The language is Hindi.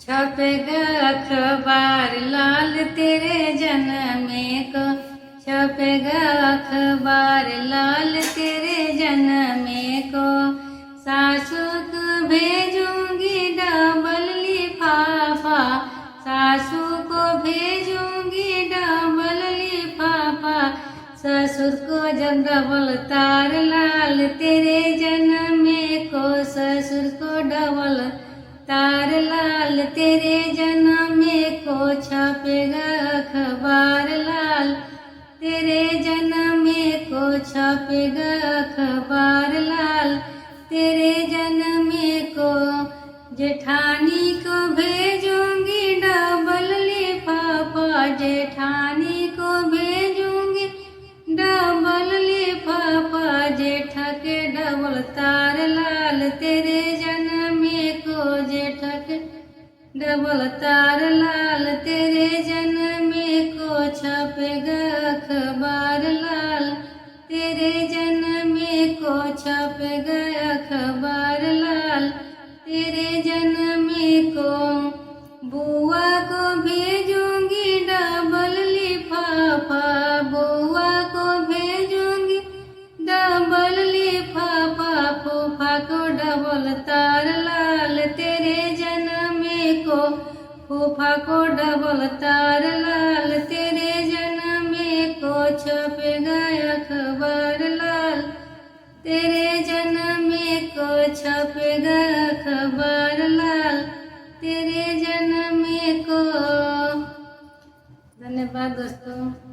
छपेगा अखबार लाल तेरे जन्मे को, छपेगा अखबार लाल तेरे जन्मे को। सासू को भेजूंगी डबल लिफाफा, सासू को भेजूंगी डबल लिफाफा। ससुर को जब डबल तार लाल तेरे जन्मे को, ससुर को डबल तार लाल तेरे जन्मे को। छपेगा अखबार लाल तेरे जन्मे को, छपेगा अखबार लाल तेरे जन्मे को। जेठानी को भेजूंगी डबल लिफाफा, जेठानी को भेजूंगी डबल लिफाफा। जेठा के डबल तार लाल तेरे जन्मे को, जेठा के डबल तार लाल तेरे जन्मे को। छपेगा अखबार लाल तेरे जन्मे को, छपेगा अखबार लाल तेरे जन्मे को। बुआ को भेजूंगी डबल लिफाफा, बुआ को भेजूंगी डबल लिफाफा। फूफा को डबल तार लाल तेरे जन्मे को, फूफा को डबल तार लाल तेरे जन्मे को। छपेगा अखबार लाल तेरे जन्मे को, छपेगा अखबार लाल तेरे जन्मे को। धन्यवाद दोस्तों।